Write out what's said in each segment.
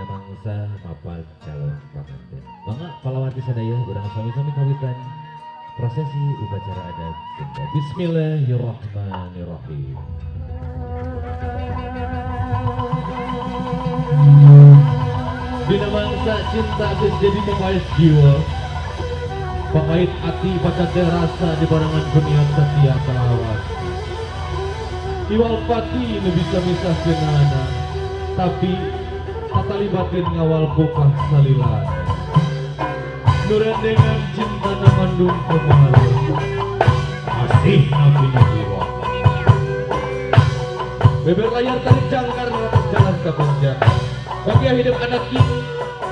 mangsa mapan calon pengantin. Mangga palawati sadaya urang sami-sami kawitan prosesi upacara adat Sunda. Bismillahirrahmanirrahim. Bina mangsa cinta geus jadi pepais jiwa, pangait hati baca teh rasa di barangan kuniat setia selawat. Iwal pati nu bisa misah kenana, tapi tatalibatin ngawal bukah salilan. Nurendengan cinta na mandung kemarin, asih nabi jiwa. Beber layar tarik jangkar jalan ke puncak. Bagi hidup anak ini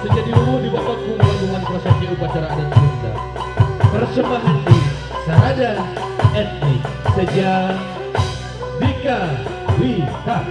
sejadi wuwu di babak kumpulan prosesi upacara adat Sunda. Persembahan di Sarada Etnik Sejak Dika Wita.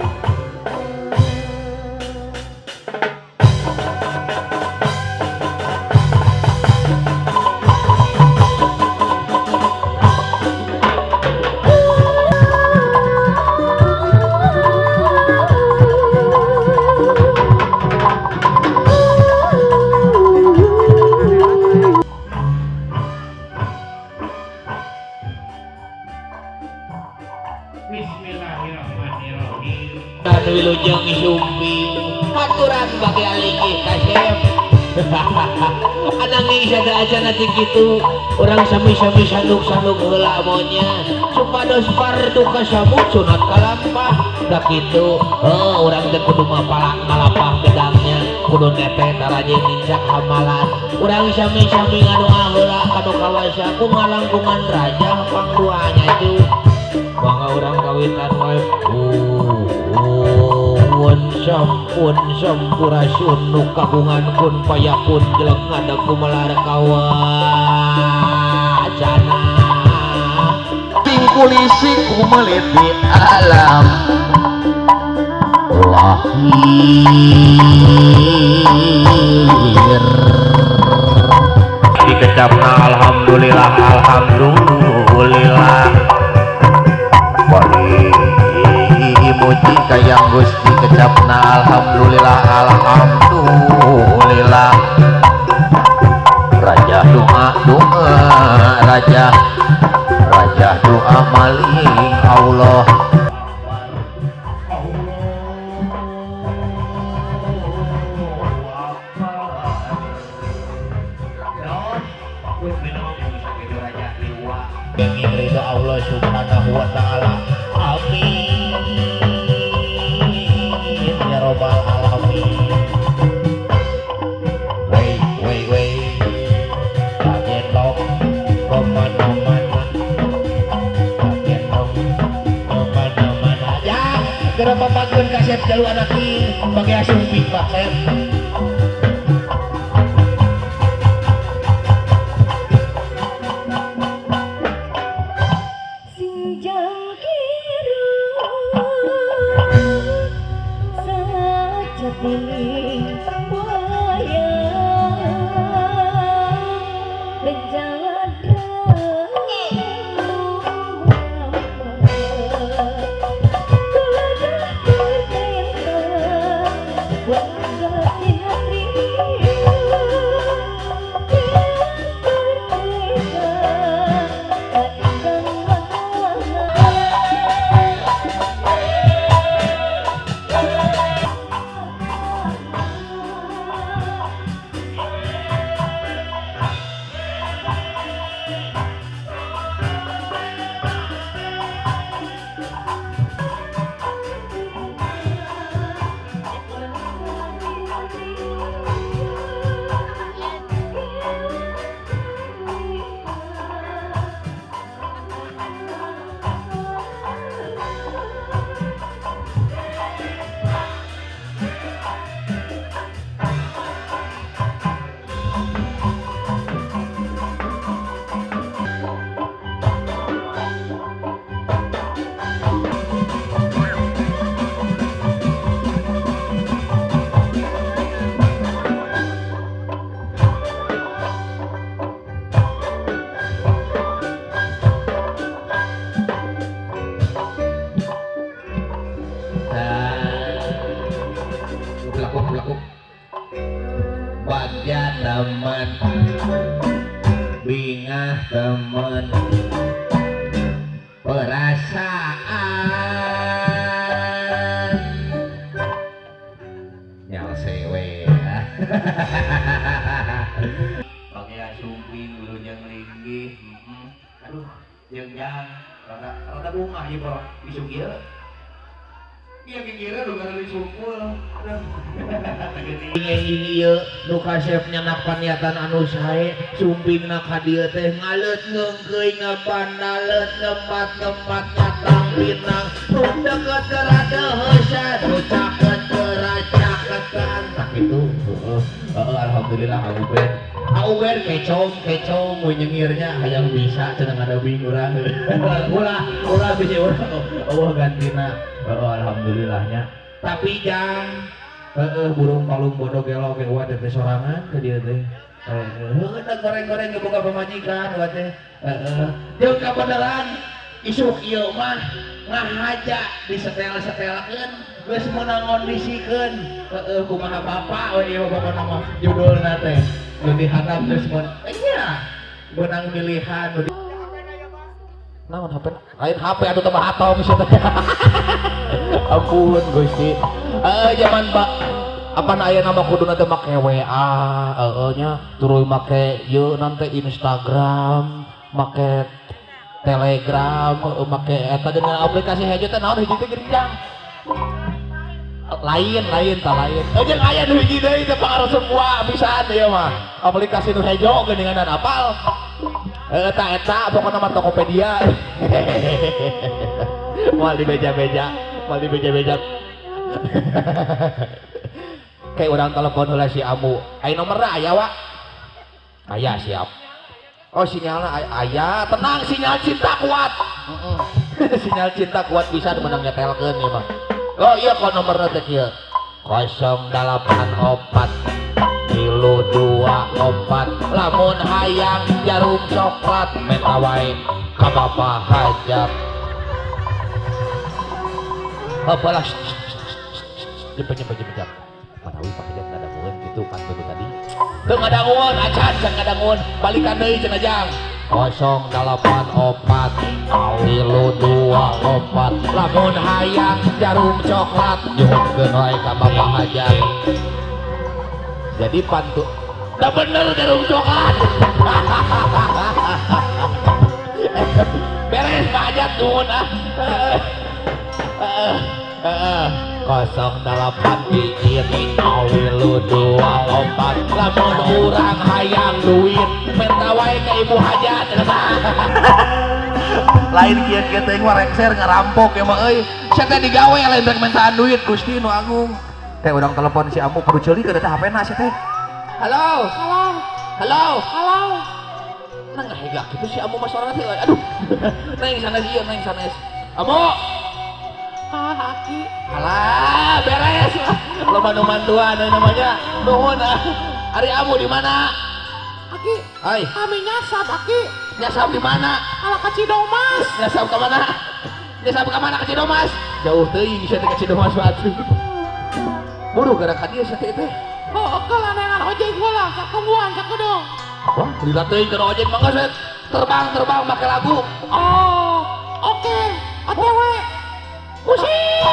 Bismillahirrahmanirrahim. Wilujeng sumbi aturan bagi aliki kasep. Ananging sada aja nanti gitu orang sami-sami sanduk-sanduk heula monya supados fardu kasamu sunat kalampah dah kitu orang teh kudu mapala ngalapah gedangnya kudu nete taraje nincak hamalan orang sami-sami ngadoa heula kanu kawasa ku ngalangkungan raja pangduanya itu bangga orang kawitan wae sampun sampurasun nu kagungan kun payakun jelek ngadeg kumelar kawacana tingkulisi kumeliti alam lahir dikecapna alhamdulillah alhamdulillah muji kayang Gusti kecapna alhamdulillah alhamdulillah raja doa raja doa maling Allah yang ridho Allah subhanahu wa ta'ala amin ya robbal alamin wey kagetok kemana-mana kagetok kemana-mana ya gerap papakeun kasep jalu anak ini pakai asumpi pak Sep. What temen bingah temen perasaan nyal sewe pakai asumpin dulu yang linggih aduh yang rada bunga ya bro isuk ya iya kira lu karena disumpul ini ya nu kasepnya nak paniatan anu sae sumping nak hadiah teh ngalet ngengkeuy ngapandalet tempat-tempat nyatang binang nu deket rada heusan nu caket keracaketan tak itu alhamdulillah Auber kecom mau nyengirnya hayang bisa cenah ada bing urang ulah bisa urang Allah gantina alhamdulillahnya tapi jang burung palung bodoh gelo ke wa teh sorangan ke dia teh heuh goreng-goreng boga pamajikan wa teh jeung kabeneran isuk ieu mah ngahaja disetel-setelkeun geus meunang ngondisikeun kumaha bapak we ieu pokona mah judulna teh nu dihandap geus nya benang milihan naon HP lain HP atuh teh mah atom sih teh ampun Gusti zaman Pak apa aya nama kuduna teh make WA nya tuluy make ieu nanti Instagram make Telegram make eta dengan aplikasi hiji teh naon hiji teh gerijang lain jeung aya nu hiji deui teh pangaruh semua bisaan ieu mah aplikasi nu hejo geuninganan apal eta pokoknya mah Tokopedia mal di beja-beja kayak orang telepon heula si Amu aya nomerna aya wa aya siap oh sinyalna aya tenang sinyal cinta kuat sinyal cinta kuat bisa menang nyetelkeun ieu mah oh iya kok nomerna teh kieu 084 324 lamun hayang jarum coklat meta wae ka Bapak Hajat apalah jepet manawi Pak Hajat ngadangueun gitu kan tadi teu ngadangueun acan can ngadangueun balikan deui cenah jang 084 324 lamun hayang jarum coklat nyuhunkeun wae ka Bapak Hajat jadi pantu dah bener jarum coklat beres Pak Hajat nuhun 08 ini awilu 24 lamun urang hayang duit minta wae ke Ibu Hajat lain kieu teh mah rengser ngarampok ya mah euy sia teh digawe lain rek mintaan duit Gusti nu agung teh urang telepon si Amu kudu ceulikeun eta HP-na sia teh halo nang ngahegak kitu si Amu mah suarana teh aduh neng sanes ieu neng sanes Amu Aki alah beres loba nu mantuan namanya nuhun Ari Amu di mana Aki hai kami nyasap Aki nyasap di mana ala ka Cidomas nyasap ke mana ke Cidomas jauh teuing bisa ke Cidomas batu buru gara ka dieu teh oh kelanengan ojek heula sakungguan sakudung wah lila teuing kana ojek mangga set terbang make lagu oh oke OTW musik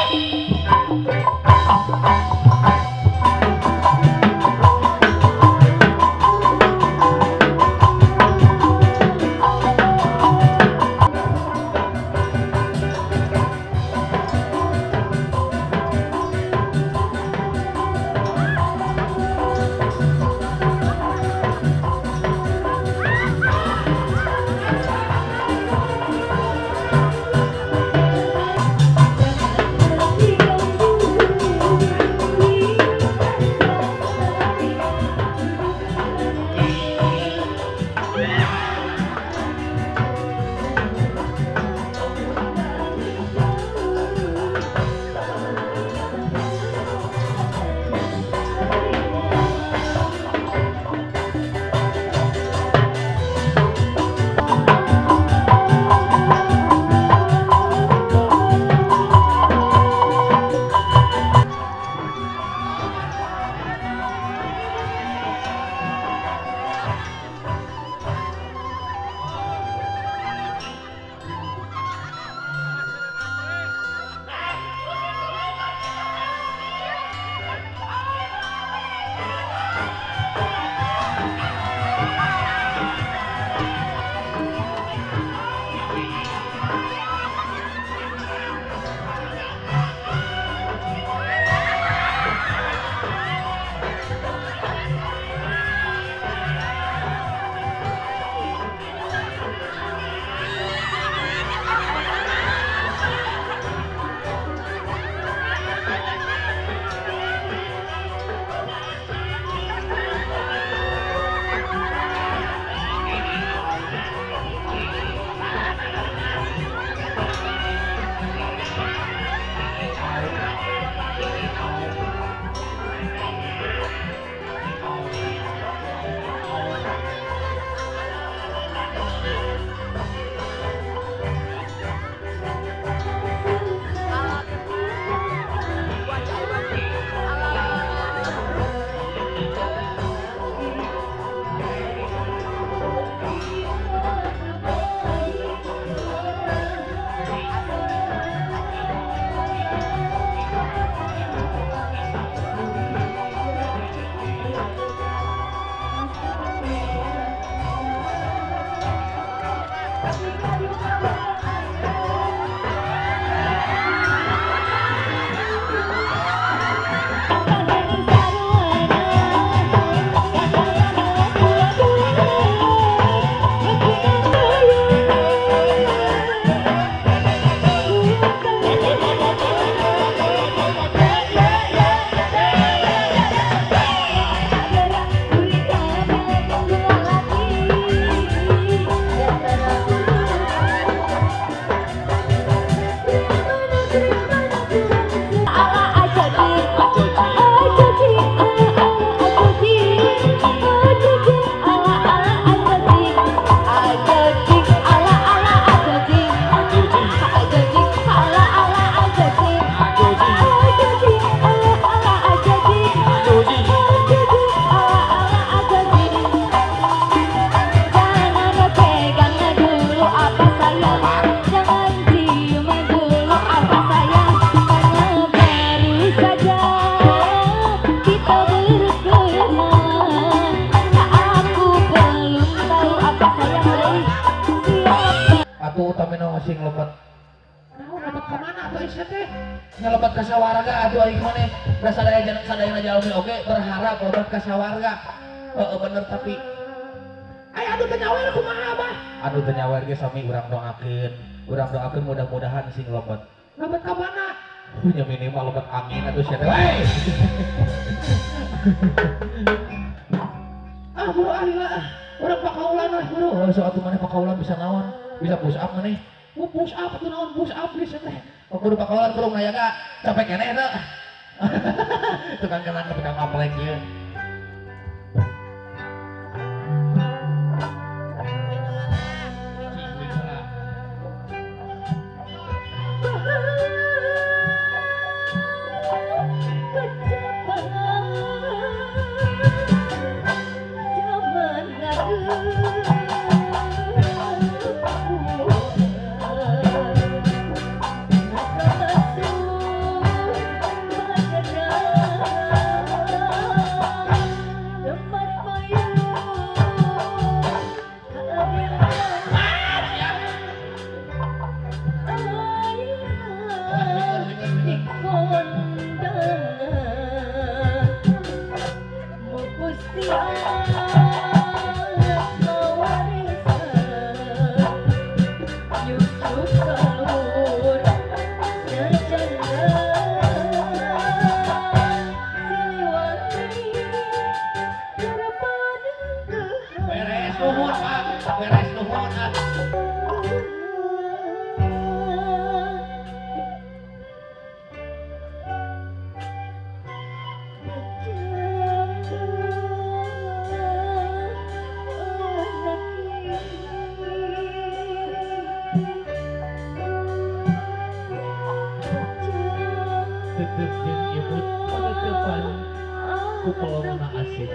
kami nong sing lompat. Nah, lompat ke mana tuh isya teh? Ngelompat ke sawarga atuh aing mana? Da sadayana jalmi oge berharap lompat ke sawarga. Bener tapi atuh teu nyawer kumaha Abah? Atuh teu nyawer ge sami urang doakeun. Urang doakeun mudah-mudahan sing lompat. Lompat ka mana? Nya minimal lompat angin atuh sia teh. Weh. Buru alila urang pakaulan buru. So atuh maneh pakaulan bisa naon? Bisa push up maneh. Push up tuh naon push up geus teh. Kudu pakaulan kurung ngayaga capek keneh teh. Tukang kenang tukang aplek ieu. Tetep jeung imut panetepan ku kolomna asik.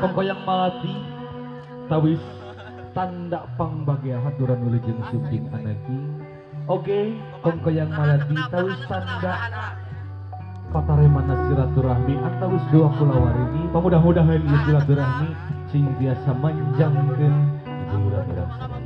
Pembayang melati tawis tanda pangbagia haturan wilujeng suping anaki. Oke, kongkoyang maladi tawis tanda pataremana silaturahmi antawis dua kulawarini. Pamudah-mudahan ieu silaturahmi sing biasa manjangkeun urang-urang sadaya.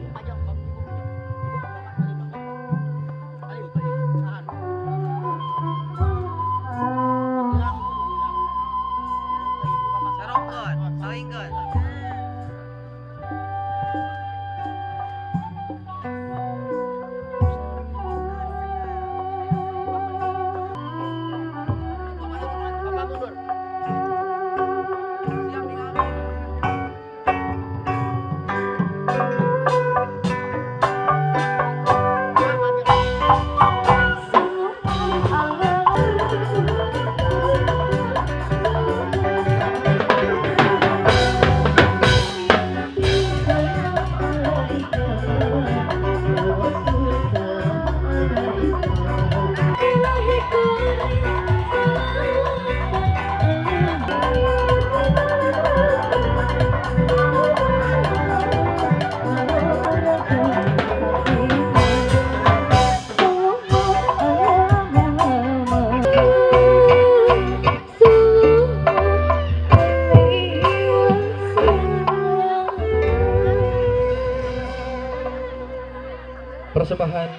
Persembahan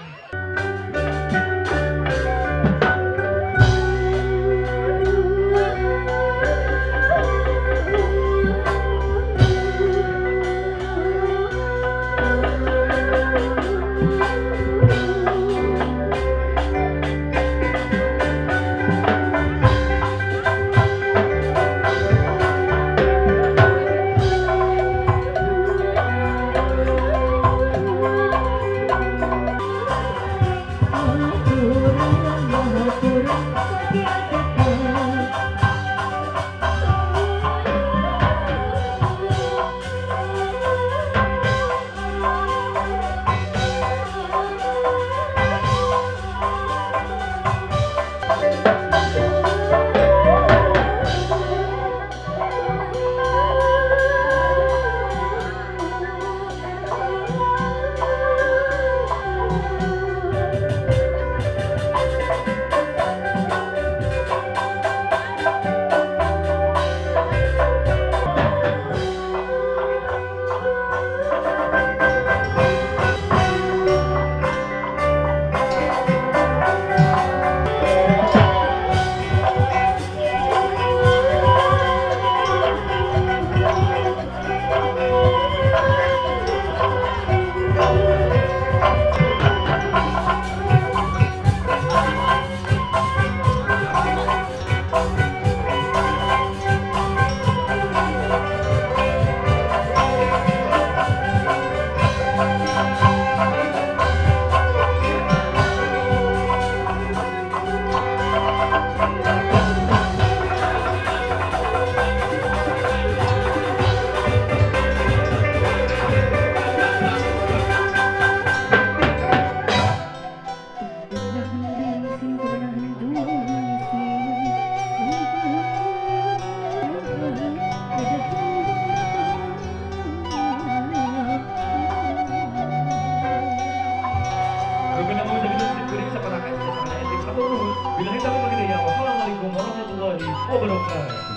Wassalamualaikum warahmatullahi wabarakatuh.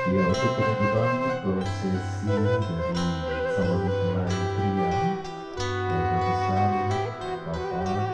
Ya, untuk penutupan prosesi dari calon mempelai pria yang berpesan Bapak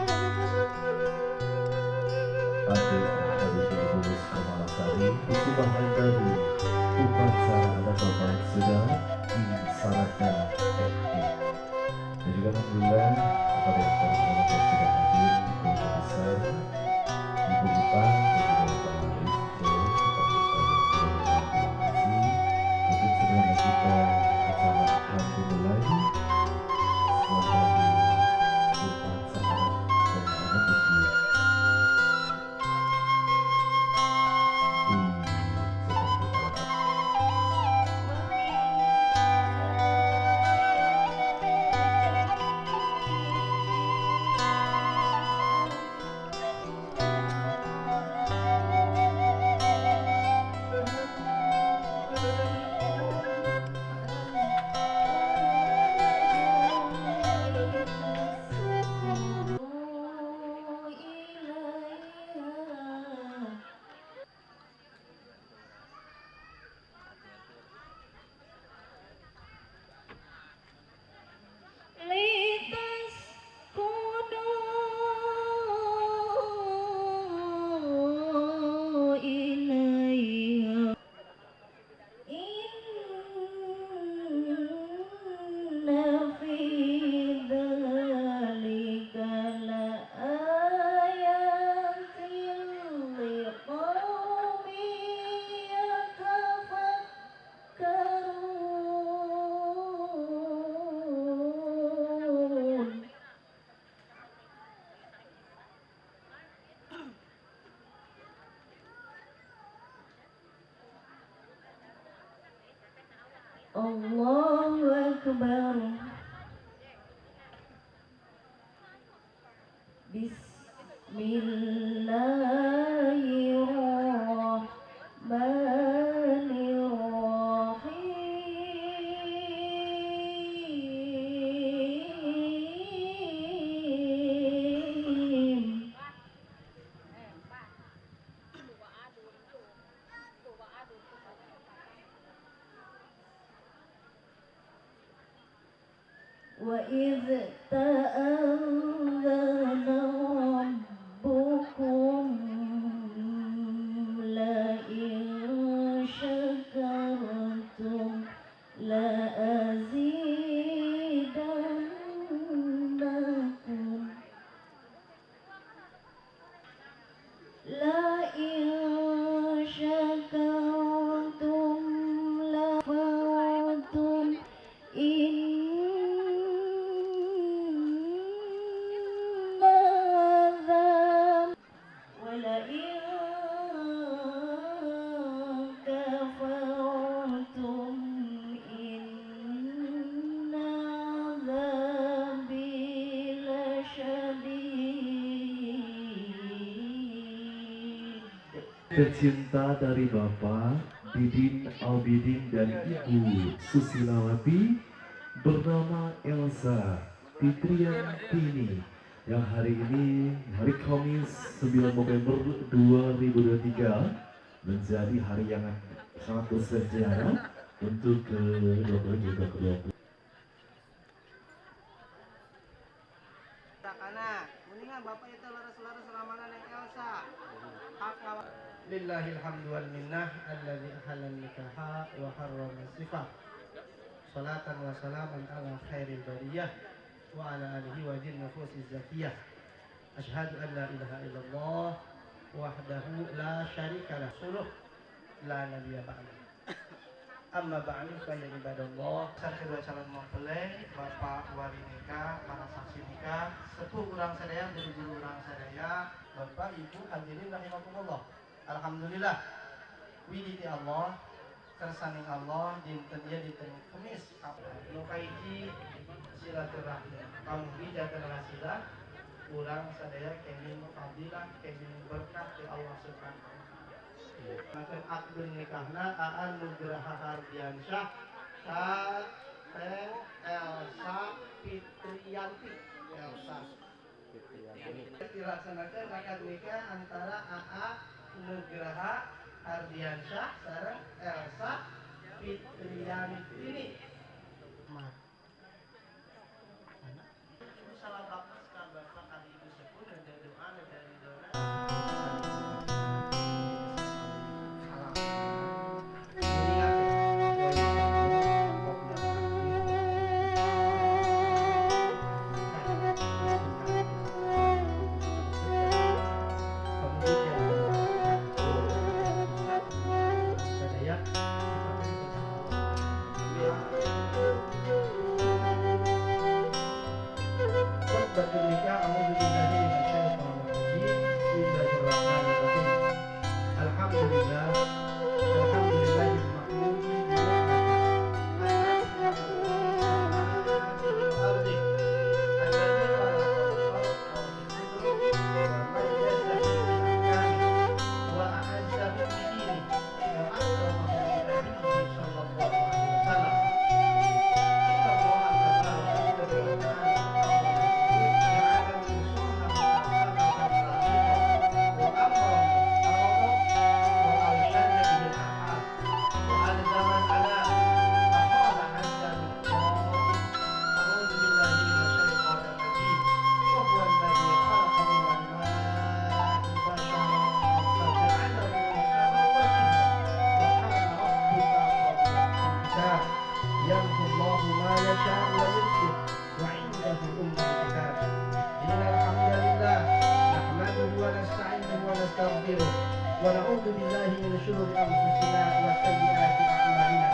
Allahu Akbar. Bismillahirrahmanirrahim. وإذ تأذن ربكم لئن شكرتم لأزيدنكم لئن شكرتم لفرتم إن عذاب ولئن كفرتم إن عذابي لشديد. Tercinta dari Bapak Didin Albidin dan Ibu Susilawati bernama Elsa Fitriantini yang hari ini hari Kamis 9 November 2023 menjadi hari yang sangat bersejarah untuk ke-20 juga ke-20. Karena mendingan bapak itu laras-laras selamanan yang Elsa hak ngawal lillahil hamdu wal minnah alladzi ahalla nikaha wa harrama sifah salatan wa salaman ala khairil bariyah wa ala alihi wa jin nufusiz zakiyah asyhadu an la ilaha illallah wahdahu la syarikalah suluh la nabiyya ba'da amma ba'du fa ya ibadallah kedua calon mempelai bapak wali nikah para saksi nikah sepuh urang sadaya dari guru urang sadaya bapak ibu hadirin rahimakumullah. Alhamdulillah widiti Allah kersaning Allah dinten dia dinten Kemis nu kahiji silaturahmi pamugi jaga rasilah urang sadaya kenging fadilah kenging berkah ti Allah subhanahu wa taala. Maka akdun nikahna Aan Nugraha Hardiansyah ka Teng Elsa Fitriyanti. Elsa Fitriyanti dilaksanakan akad nikah antara AA Nugraha Hardiansyah sareng Elsa Fitriyanti. Salam bapak sekalian bapak kali ibu sepuh dan doa dari doa. ونعوذ بالله من شرور أنفسنا وسيئات أعمالنا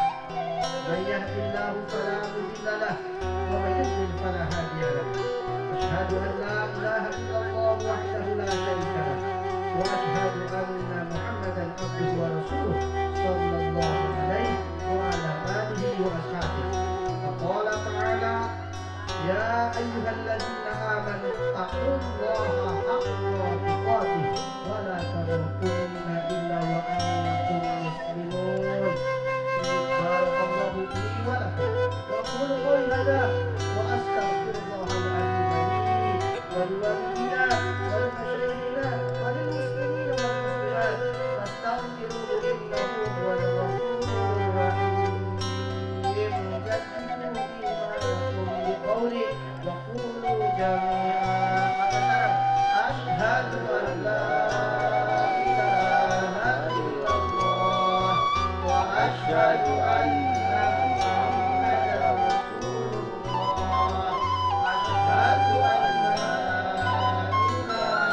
من يهد الله فلا مضل له ومن يضلل فلا هادي له أشهد أن لا إله إلا الله وحده لا شريك له وأشهد أن محمدا عبده ورسوله صلى الله عليه وعلى آله وأصحابه يا أيها الذين آمنوا اتقوا الله حق تقاته ولا تموتن إلا وأنتم مسلمون. بارك الله لي ولكم وأقول قولي هذا وأستغفر الله العظيم لي ولوالدينا ولمشايخنا وللمسلمين والمسلمات فاستغفروه إنه هو الغفور الرحيم. جددوا إيمانكم بقولي وقولوا جميعا أشهد أن لا إله إلا الله وأشهد أن محمدا رسول الله. أشهد أن لا إله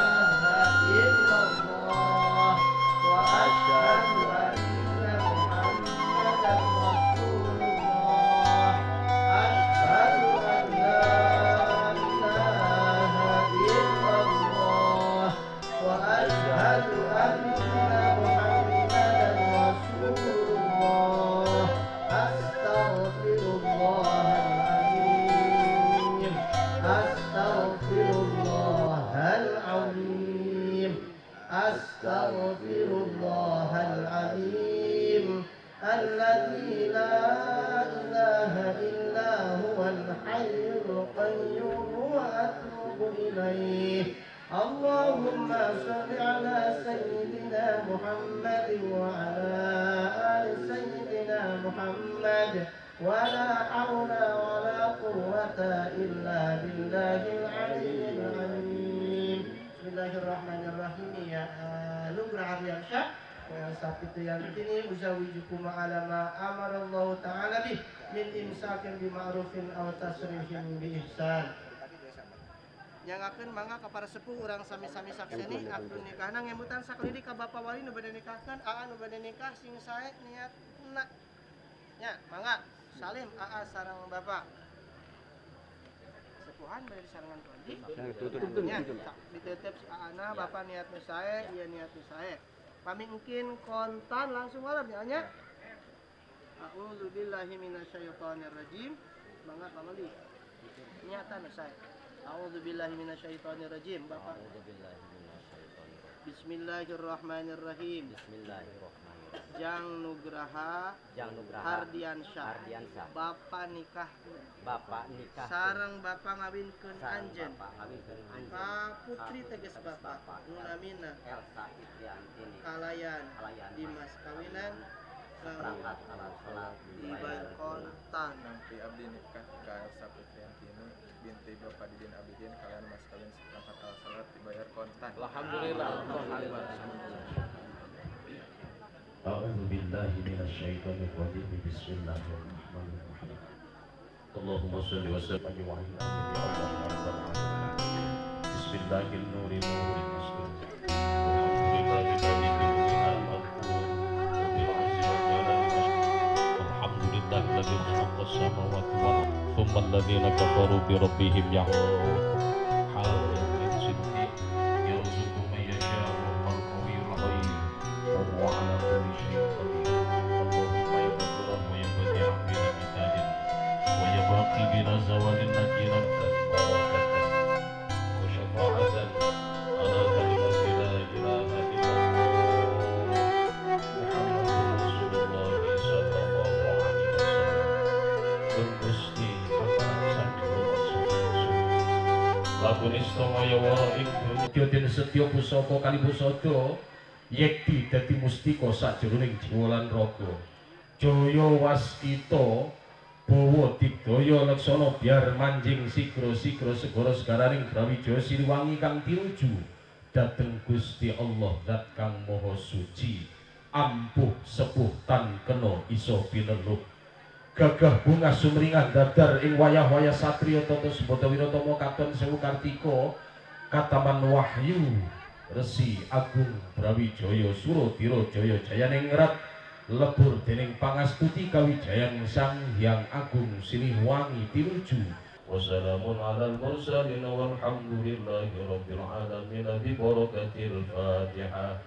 إلا الله وأشهد أن محمدا رسول الله. أشهد أن لا إله إلا الله وأشهد أن محمدا رسول الله. أستغفر الله العظيم. أستغفر الله العظيم. أستغفر الله العظيم الذي لا إله إلا هو الحي القيوم وأتوب إليه. اللهم صل على سيدنا محمد وعلى آل سيدنا محمد ولا حول ولا قوة إلا بالله العلي العظيم. بسم الله الرحمن الرحيم. يا نقرأ الرياضة ويصحب يمكنني أزوجكم على ما أمر الله تعالى به من إمساك بمعروف أو تسريح بإحسان. Nyangakeun mangga ka para sepuh urang sami-sami sakseni akdun nikahna ngemutan sakelidi ka bapa wali nu bade nikahkeun aa nu bade nikah sing sae niatna. Nya, mangga salim aa sareng bapa. Sepuhan bade disarengan ku anji. Nya, diteutep si aana bapa niat nu sae, ieu niat nu sae. Pamingkin kontan langsung malam ya nya. A'udzu billahi minasyaitonir rajim. Mangga pamali. Niatan nu sae. A'udzu billahi minasyaitonir rajim. Bapak. Bismillahirrahmanirrahim. Jang Nugraha Hardiansyah. Bapak nikah. Sareng bapak ngawinkeun anjeun. Ka putri teges bapak. Nu namina Elsa Fitriantini kalayan Dimas kawinan perangkat alat sholat dibayar kontan. Nampi abdi nikah ka Elsa Fitriantini binti Bapak Didin Abidin kalian mas kawin seperangkat alat salat dibayar kontan. Alhamdulillah. أعوذ بالله من الشيطان الرجيم بسم الله الرحمن الرحيم اللهم صل وسلم وعلى بسم الله النور نور المسلم الحمد لله الذي خلق السماوات والأرض ثم الذين كفروا بربهم يعملون حاول من صدق يرزق من يشاء وهو القوي العظيم وهو على كل شيء قدير اللهم يا غفور ويا بديع بلا مثال ويا باقي بلا زوال نجينا بركة وشفاعة على كلمة لا إله إلا الله محمد رسول الله صلى الله عليه وسلم Gusti Hasan Sambil Lagu nistamaya waraing dunya den setya pusaka kali pusaka yekti dadi mustika sajroning jiwa lan raga. Jaya waskita bawa digdaya laksana biar manjing sigra-sigra segara segaraning Brawijaya Siliwangi kang tinuju dhateng Gusti Allah zat kang maha suci ampuh sepuh tan kena isa pineluh. Gagah bunga sumringah dadar ing wayah-wayah satriya tata sembada wiratama katon sewu kartika kataman wahyu Resi Agung Brawijaya Suradira Jaya Jayaning Rat lebur dening pangastuti kawijayan Sang Hyang Agung Siliwangi tinuju. Wassalamun alal mursalin walhamdulillahi rabbil alamin bi barakatil Fatihah.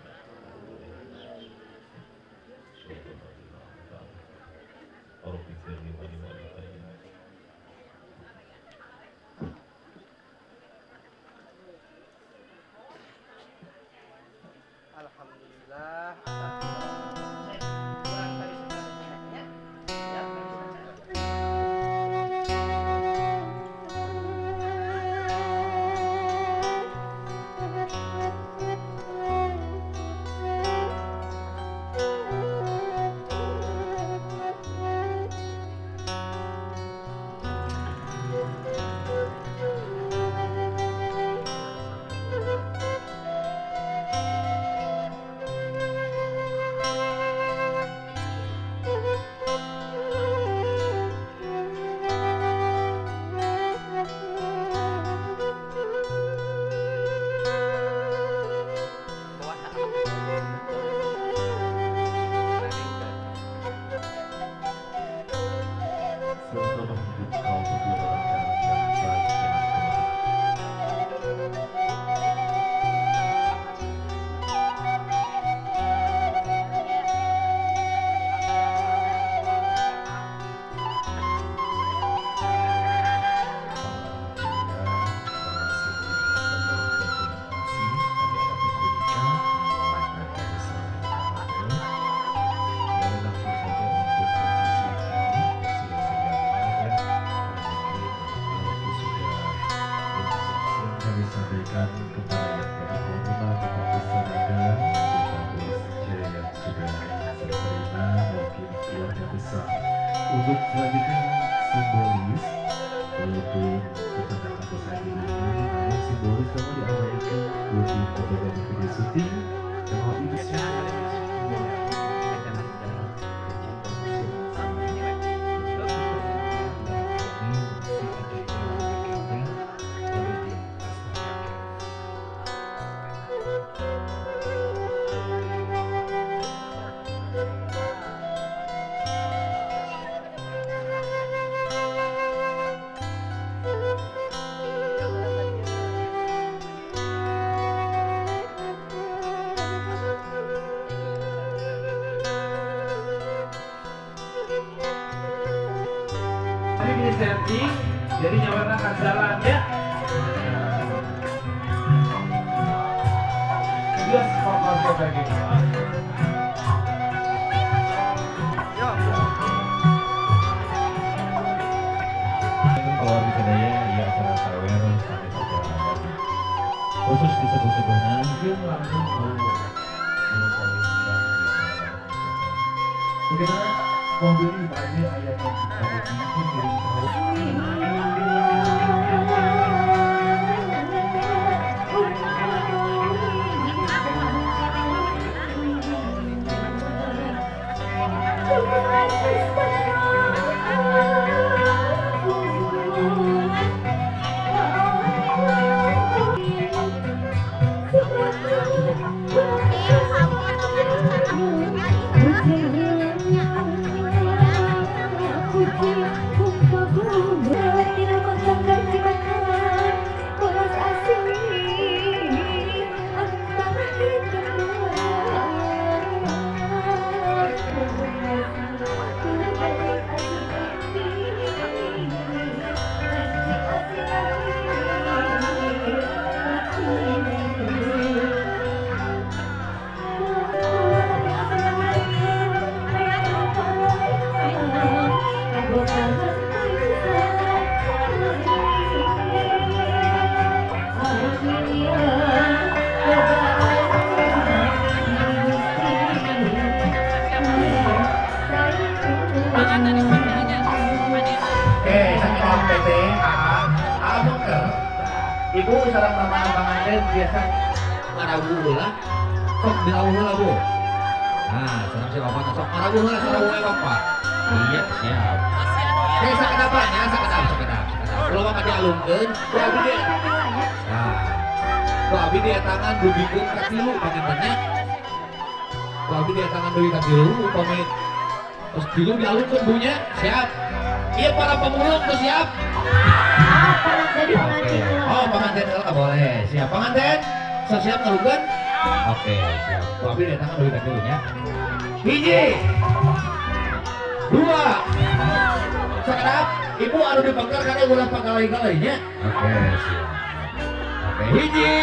Alhamdulillah. Kurang tadi sebenarnya. Ya, Serta menghidup kau berdua dalam jalan yang baik dan benar. Kami sampaikan kepada yang berhormat Bapak Pusanaga, Bapak Wisja yang sudah terima mewakili keluarga besar untuk selanjutnya simbolis walaupun pertandingan besar ini namun simbolis kamu diabaikan untuk pembagian video syuting bahwa ini Ini setting, jadi nyawarna akan jalan ya. Yes, fokus lagi. Kalau di Kedaya ya acara sawer sampai perjalanan khusus di sebuah-sebuahnya mungkin langsung bagaimana mobil ini banyak ayat yang mungkin kirim tahu. Ibu sareng mama panganten biasa ngarawu heula. Sok dirawuh heula, Bu. Nah, sareng si Bapak sok ngarawu heula sarawuh Bapak. Iya, siap. Saya sakedap nya, sakedap. Kalau mah dialungkeun, ku abi dia. Nah. Ku abi dia tangan dugikeun ka tilu pangintennya. Ku abi dia tangan dugi ka tilu upami terus tilu dialungkeun bunya, siap. Iya para pemulung tuh siap. Oh, pengantin nggak boleh. Siap pengantin. Siap ngelugan. Oke, siap. Tapi datang dulu dulunya. Hiji, dua. Sekarang ibu anu dibakar karena ulah pagalai-galainya. Oke, siap. Oke, hiji,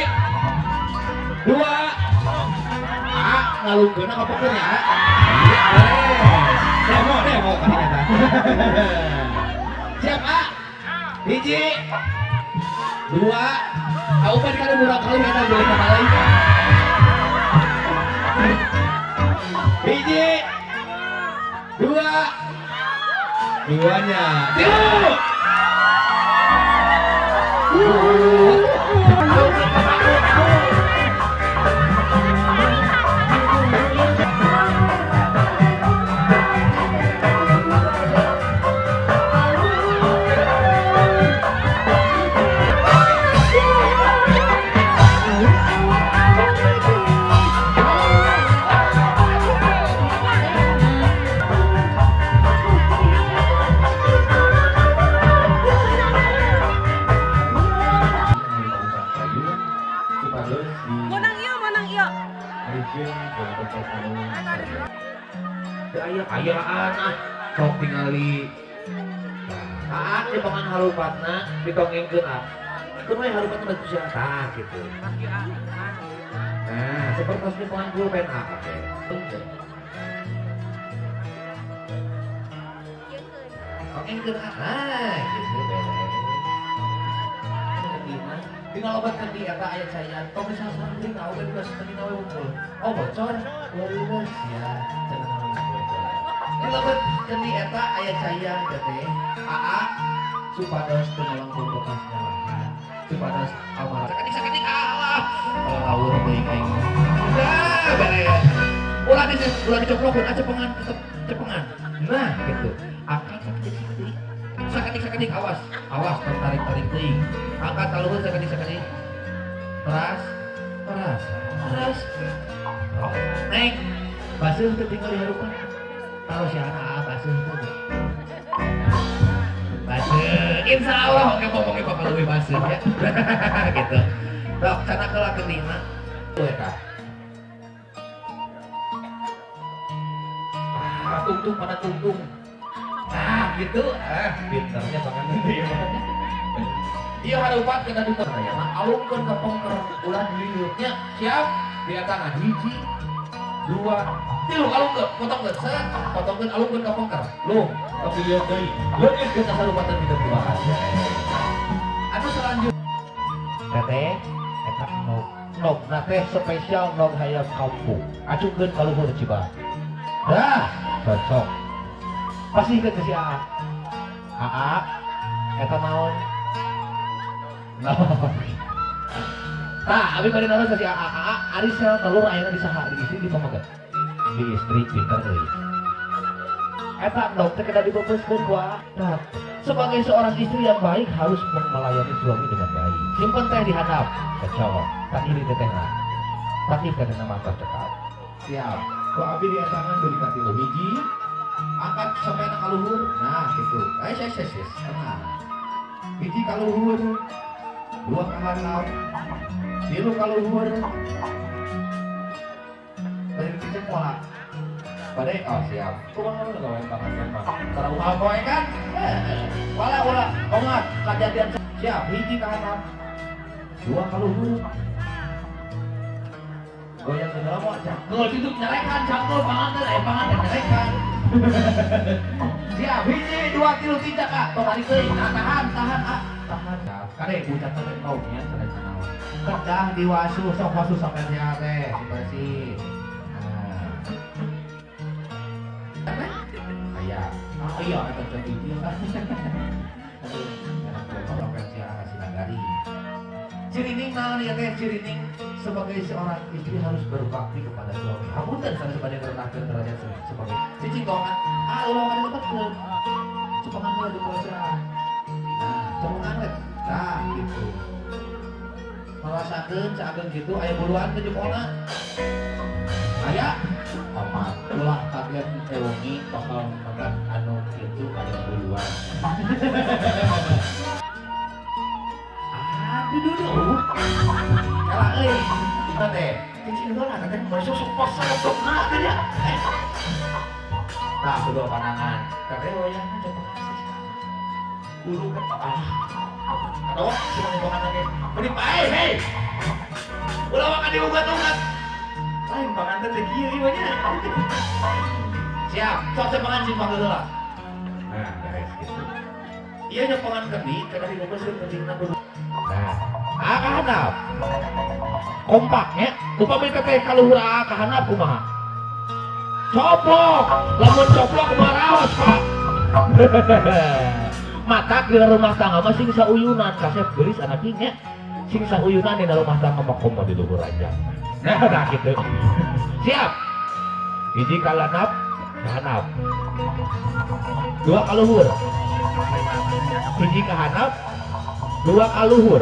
dua. ngalungkeun apa pokoknya ya. Demo kan eta. Siap, A. Hiji. Dua. Aupan kali murah kali eta boleh kamalai. Hiji. Dua. Duanya. Tilu. Ayaan sok tingali cepangan halupatna ditongengkeun kudu we halupatna batu siapa gitu. Nah seperti cepangan pulpen oke tongengkeun gitu beres tinggal obatkan di eta ayat saya tong bisa santri tahu dan juga santri nawe unggul oh bocor lulus ya jangan dilebet kendi eta ayat saya teh AA supados teu bekas nyalahan supados amarah sakit Allah kalau lawur deui aing udah beres ulah dicoplokeun cepengan cepengan nah gitu angkat sakit awas tarik teuing angkat taluhur sakit teras oh neng basuh teu tinggal di harupan kalau si anak basuh itu basuh insya Allah oke ngomongin bakal lebih basuh ya gitu dok sana kelak kendina tuh ya tungtung pada tungtung nah gitu pinternya banget nanti ya iya harupat kena di saya alungkeun ka pongker ulah diliurnya siap di tangan hiji dua tilu alungkeun potongkeun alungkeun ka pongker lu tapi lieu deui leungit ke harupatan di dua anu selanjutnya teteh eta nog na teh spesial nog hayam kampung acukeun ka luhur ciba dah cocok pasti ke si AA eta naon nah, abi bari naon si AA ari sel telur ayeuna di saha di istri di pamaget di istri pinter euy eta dokter kena dibebeuskeun ku nah sebagai seorang istri yang baik harus melayani suami dengan baik simpen teh di handap kacau tak iri tetehna tapi kadang mata cekap siap ku abi di tangan beri ka tilu hiji angkat sampai na kaluhur nah gitu ses tenang hiji kaluhur dua ka handap tilu kaluhur bari dicek pola pada oh siap kumaha nu gawe pangajian mah sareng poe kan wala ongat kajadian siap hiji ka handap dua kaluhur goyang ke dalam wajah gol itu nyerekan cangkul pangan nyerekan siap hiji dua tilu tiga kak tong ari teuing tahan kade budak teh kaunya sadaya sanaon kedah diwasuh sok wasuh sampai nya teh bersih aya iya eta contoh itu sampai sia sinagari cirining naon ya teh cirining sebagai seorang istri harus berbakti kepada suami. Hapunten sana sebagai rendahkeun derajat sebagai cicing gongan. Ulah kada lepetkeun. Cepengan heula di puasa. Nah, cepengan we. Nah, gitu. Merasakeun caageng gitu aya buluan teh jempolna. Aya amat ulah kaget ewengi bakal makan anu kitu aya buluan. Duduk. Kalah euy. Teh, cicing heula teh masuk pas sosokna teh ya. Nah, kedua pandangan. Kakek wayangna coba kasih. Bulu ke aduh, cuma di pangan lagi. Beri pae, hei. Ulah makan diugat-ugat. lain panganten teh kieu ieu nya. Siap, sok cepengan simpang heula. Nah, beres gitu. Ieu nya pangan kendi kada dibungkuskeun pentingna kudu. Nah, kahanap. Kompaknya, upami teteh kaluhur kahanap kumaha? Coplok, lamun coplok kumaha raos, Pak. Matak di rumah tangga mah sing sauyunan, kasep geulis anaknya. Sing sauyunan di rumah tangga mah komo di luhur aja. Nah, gitu. Siap. Hiji kalanap, kahanap. Dua kaluhur. Hiji kahanap, dua kaluhur.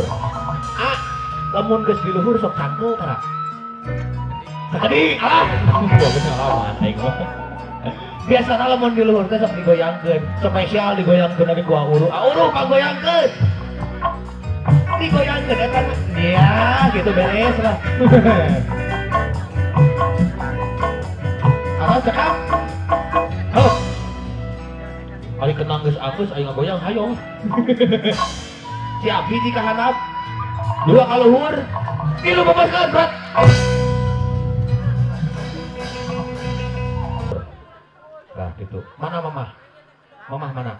Lamun geus di luhur sok cangkel tara. Sakadi, alah. Gua pengalaman aing mah. Biasana lamun di luhur teh sok digoyangkeun, spesial digoyangkeun abi ku Auru. Auru pagoyangkeun. Digoyangkeun eta mah. Ya, gitu beres lah. Awas cekap. Heuh. Ari kenang geus angus aing ngagoyang hayong. Siap hiji kahanap. Dua kaluhur. Tilu babaskeun, Brat. Nah gitu. Mana mama? Mama mana?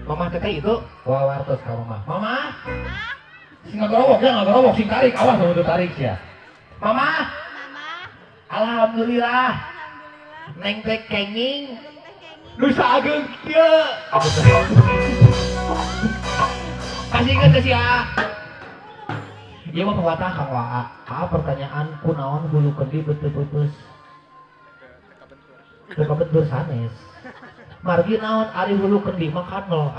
Mama teteh itu? Wah wartos ka mama. Mama? Sing ngagorowok ya ngagorowok sing tarik. Awas mau tarik ya. Mama? Alhamdulillah. Neng teh kenging. Nu sageung kieu. Kasihkeun ke sia. Ieu mah pawatah Kang Waa. Pertanyaan kunaon hulu kendi beuteuh-beuteuh. Teka bentur sanes. Margi naon ari hulu kendi mah kanol.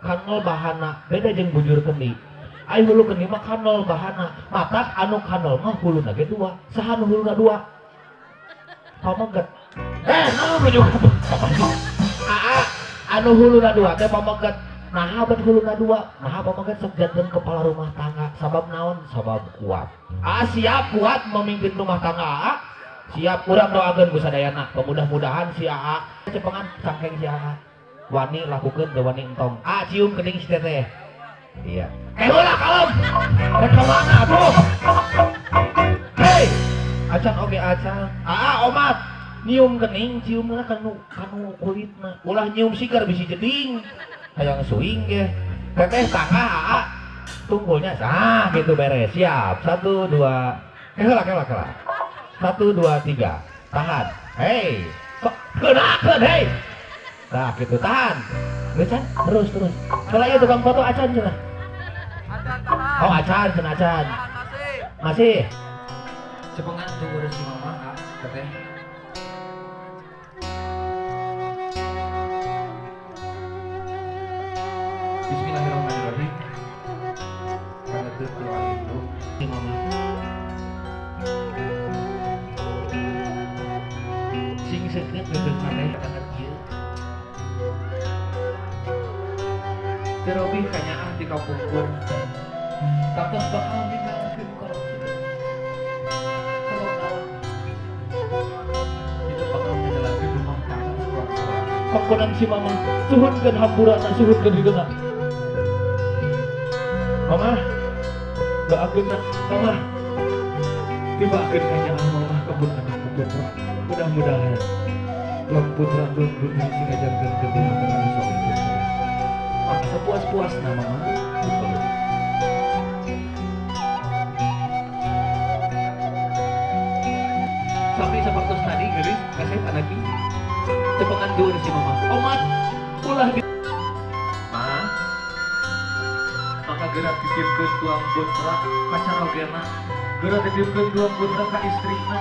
Kanol bahana beda jeung bujur kendi. Ari hulu kendi mah kanol bahana. Matak anu kanol mah huluna ge dua. Saha nu huluna dua? Pameget. Naon nu juga. Anu huluna dua teh pameget. Nah bet huluna dua. Nah pameget sok janten kepala rumah tangga. Sabab naon? Sabab kuat. Siap kuat memimpin rumah tangga. Siap urang doakeun ku sadayana. Mudah-mudahan si AA cepengan cangkeng si AA. Wani lakukeun teu wani entong. Cium kening si teteh. Iya. Heula kalem. Rek ka mana atuh? Hei. Acan oge acan. Omat. Nyium kening ciumna kanu kulitna. Ulah nyium sigar bisi jeding. Hayang suing ge. Teteh tangga AA. Tunggulnya gitu beres. Siap. 1 2. Heula. 1 2 3 tahan. Hei kok kenakeun hei. Nah gitu tahan. Geus terus. Kalau ieu tukang foto acan cenah. Oh acan cenah acan. Masih. Cepengan tunggu si mama teteh. Bismillahirrahmanirrahim. Pada doa itu si mama. Sing seukeut geus maneh kana kieu. Terobih kanyaah di kapungkur. Tatos bakal ninggalkeun kalau kieu. Kalau naon? Kita bakal ninggalkeun rumah tangga suara-suara. Pakunan si mama, suhunkeun hamburana, suhunkeun hideuna. Mama, doakeun mama. Tibakeun kanyaah mama kebun anak putra. Mudah-mudahan Long putra Long putri sing ngajarkeun kedua dengan suami istri. Sepuas-puasna mama. Sampai sapartos tadi geulis kasih anaki. Cepengan deueur si mama. Omat ulah di maka geura titipkeun tuang putra ka carogena. Geura titipkeun tuang putra ka istrina.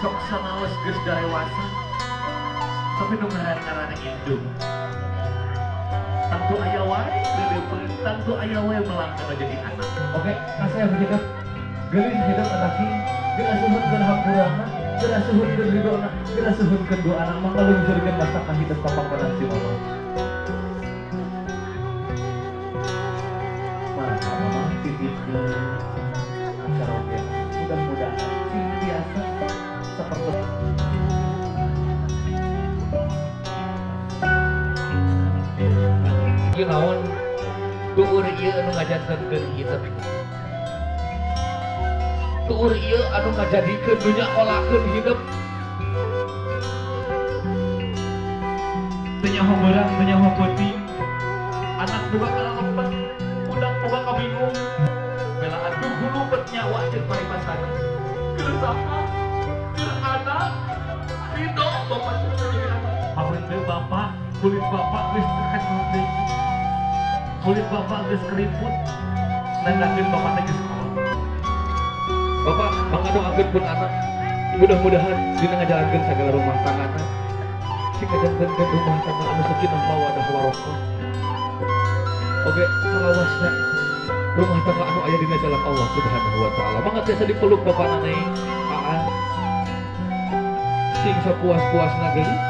Sok sanaos geus darewasa tapi nu ngaranna indung. Tangtu aya wae leuleupeuh, tangtu aya wae melangkah jadi anak. Oke, kasih begitu. Geulis hidup anaki, geus suhunkeun hampurana, geus suhunkeun ridona, geus suhunkeun doana mangga luncurkeun masakan hidup ka panggonan si mama. Mama titipkeun acara oge. Mudah-mudahan sing biasa seperti ieu naon tuur ieu anu ngajantenkeun kitu tuur ieu anu ngajadikeun dunya olakeun hidup. Menyaho berang, menyaho putih. Anak buka kalempet, budak buka kabingung. Belaan tuh hulupet nyawa jeung paripasana. Keur saha? Keur anak. Ridho bapak jadi anak. Amun teu bapak, kulit bapak geus tekan mati. Kulit bapak geus keriput. Nandakeun bapak teh geus kolot. Bapak mangadoakeun pun anak. Mudah-mudahan dina ngajalankeun sagala rumah tanggana. Si ngajankeun rumah tangga anu sakinah mawaddah warohmah. Oke, salawasna rumah tangga anu aya dina jalan Allah Subhanahu wa taala. Mangga tiasa dipeluk bapana nai Aa. Sing sapuas-puasna geus.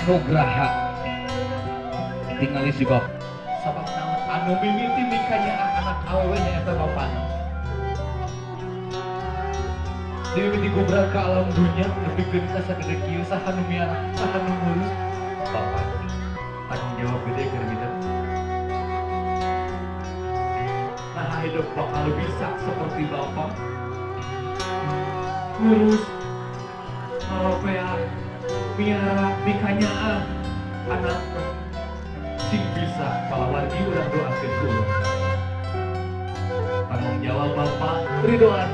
Nugraha tinggal si bap sabab naon anu mimiti mikanya anak awewe nyaeta bapana dimimiti gubrak ke alam dunia lebih genta sagede kieu saha nu miara saha nu ngurus bapak tanggung jawab gede keur gitu nah hidup bakal bisa seperti bapak ngurus ngeropea miara mikanya anak sing bisa palawargi urang doakeun ku urang tanggung jawab bapak ridhoan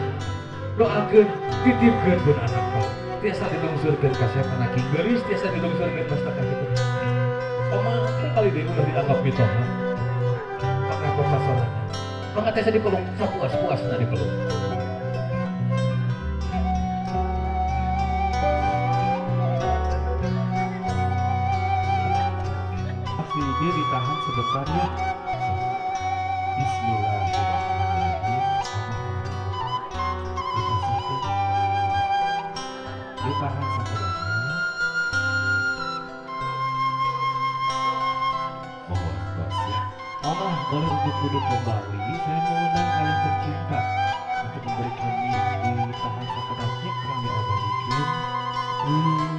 doakeun titipkeun pun anak bapak tiasa dilungsurkeun ka saepana king geulis tiasa dilungsurkeun mastaka kitu pamang kali deui udah dianggap mitoha karena permasalahnya mangga tiasa dipeluk sapuas-puasna dipeluk. Dia ditahan sebentar ya. Bismillahirrahmanirrahim. Ditahan sebenarnya. Mohon bos ya. Allah boleh untuk duduk kembali. Saya mengundang kalian tercinta untuk memberi kami ditahan sebenarnya yang Allah bikin.